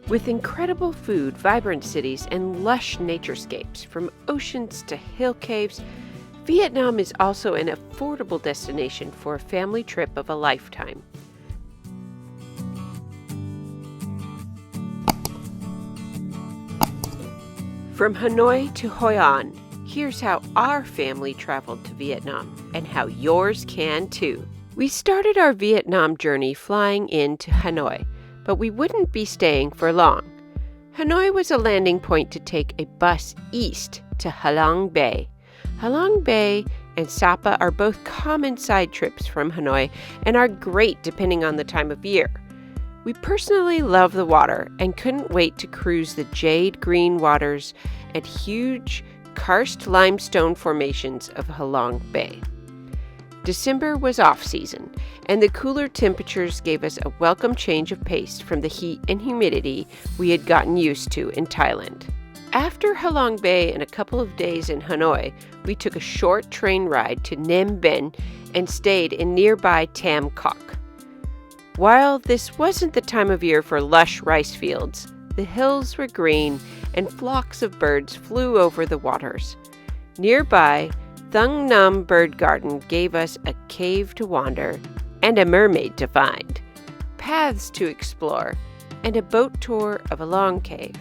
With incredible food, vibrant cities, and lush naturescapes, from oceans to hill caves, Vietnam is also an affordable destination for a family trip of a lifetime. From Hanoi to Hoi An, here's how our family traveled to Vietnam, and how yours can too. We started our Vietnam journey flying into Hanoi, but we wouldn't be staying for long. Hanoi was a landing point to take a bus east to Halong Bay. Halong Bay and Sapa are both common side trips from Hanoi and are great depending on the time of year. We personally love the water and couldn't wait to cruise the jade green waters and huge karst limestone formations of Halong Bay. December was off-season, and the cooler temperatures gave us a welcome change of pace from the heat and humidity we had gotten used to in Thailand. After Halong Bay and a couple of days in Hanoi, we took a short train ride to Ninh Bình and stayed in nearby Tam Coc. While this wasn't the time of year for lush rice fields, the hills were green and flocks of birds flew over the waters. Nearby, Thung Nam Bird Garden gave us a cave to wander and a mermaid to find, paths to explore, and a boat tour of a long cave.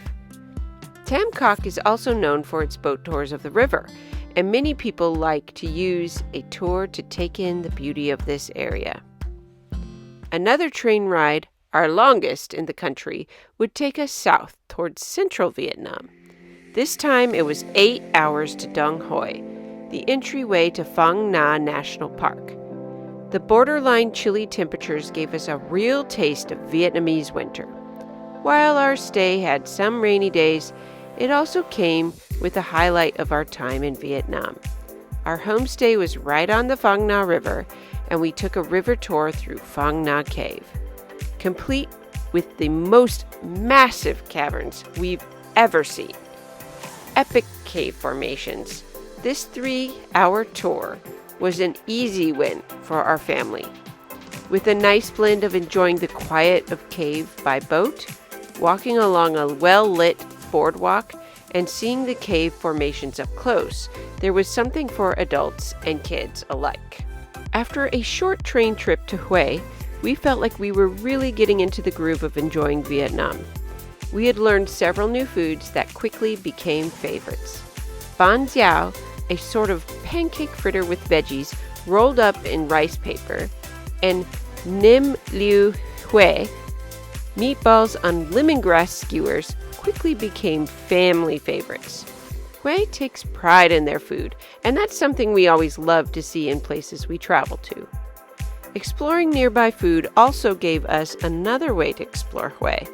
Tam Coc is also known for its boat tours of the river, and many people like to use a tour to take in the beauty of this area. Another train ride, our longest in the country, would take us south towards central Vietnam. This time it was 8 hours to Dong Hoi, the entryway to Phong Nha National Park. The borderline chilly temperatures gave us a real taste of Vietnamese winter. While our stay had some rainy days, it also came with the highlight of our time in Vietnam. Our homestay was right on the Phong Nha River, and we took a river tour through Phong Nha Cave, complete with the most massive caverns we've ever seen. Epic cave formations. This 3-hour tour was an easy win for our family, with a nice blend of enjoying the quiet of cave by boat, walking along a well-lit boardwalk, and seeing the cave formations up close. There was something for adults and kids alike. After a short train trip to Hue, we felt like we were really getting into the groove of enjoying Vietnam. We had learned several new foods that quickly became favorites. Bánh xèo, a sort of pancake fritter with veggies rolled up in rice paper, and nem liu hue, meatballs on lemongrass skewers, quickly became family favorites. Hue takes pride in their food, and that's something we always love to see in places we travel to. Exploring nearby food also gave us another way to explore Hue.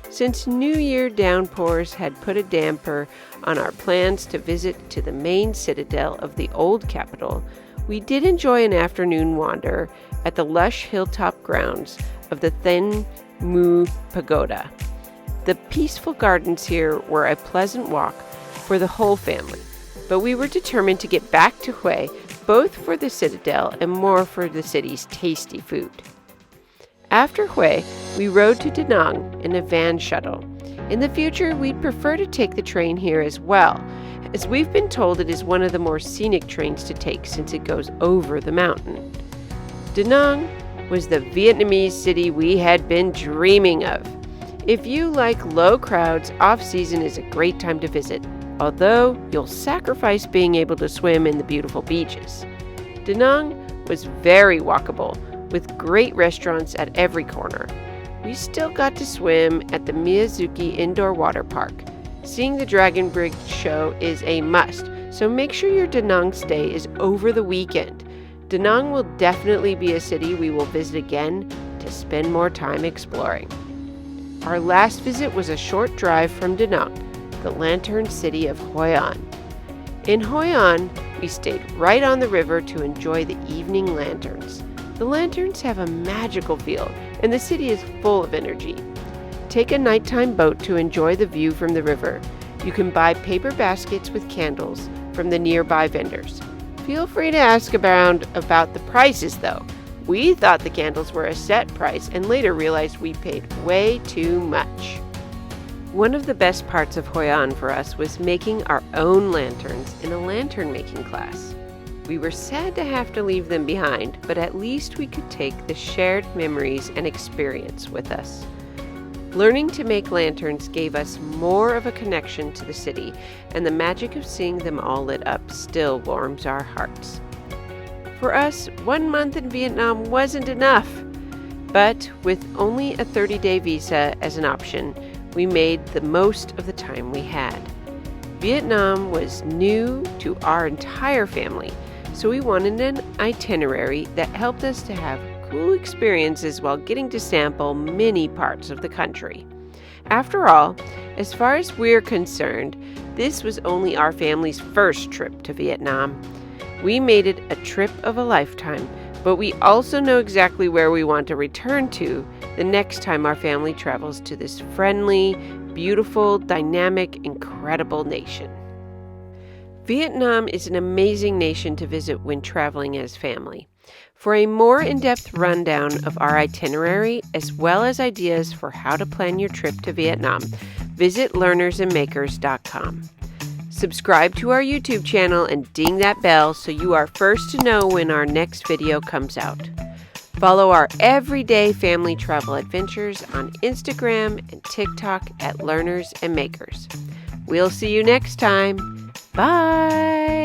Since New Year downpours had put a damper on our plans to visit to the main citadel of the old capital, we did enjoy an afternoon wander at the lush hilltop grounds of the Then Mu Pagoda. The peaceful gardens here were a pleasant walk for the whole family, but we were determined to get back to Hue, both for the citadel and more for the city's tasty food. After Hue, we rode to Danang in a van shuttle. In the future, we'd prefer to take the train here as well, as we've been told it is one of the more scenic trains to take since it goes over the mountain. Danang was the Vietnamese city we had been dreaming of. If you like low crowds, off-season is a great time to visit, although you'll sacrifice being able to swim in the beautiful beaches. Danang was very walkable, with great restaurants at every corner. We still got to swim at the Miyazuki Indoor Water Park. Seeing the Dragon Bridge show is a must, so make sure your Danang stay is over the weekend. Danang will definitely be a city we will visit again to spend more time exploring. Our last visit was a short drive from Danang, the lantern city of Hoi An. In Hoi An, we stayed right on the river to enjoy the evening lanterns. The lanterns have a magical feel, and the city is full of energy. Take a nighttime boat to enjoy the view from the river. You can buy paper baskets with candles from the nearby vendors. Feel free to ask around about the prices, though. We thought the candles were a set price and later realized we paid way too much. One of the best parts of Hoi An for us was making our own lanterns in a lantern making class. We were sad to have to leave them behind, but at least we could take the shared memories and experience with us. Learning to make lanterns gave us more of a connection to the city, and the magic of seeing them all lit up still warms our hearts. For us, 1 month in Vietnam wasn't enough, but with only a 30-day visa as an option, we made the most of the time we had. Vietnam was new to our entire family, so we wanted an itinerary that helped us to have cool experiences while getting to sample many parts of the country. After all, as far as we're concerned, this was only our family's first trip to Vietnam. We made it a trip of a lifetime, but we also know exactly where we want to return to the next time our family travels to this friendly, beautiful, dynamic, incredible nation. Vietnam is an amazing nation to visit when traveling as family. For a more in-depth rundown of our itinerary, as well as ideas for how to plan your trip to Vietnam, visit learnersandmakers.com. Subscribe to our YouTube channel and ding that bell so you are first to know when our next video comes out. Follow our everyday family travel adventures on Instagram and TikTok at Learners and Makers. We'll see you next time. Bye!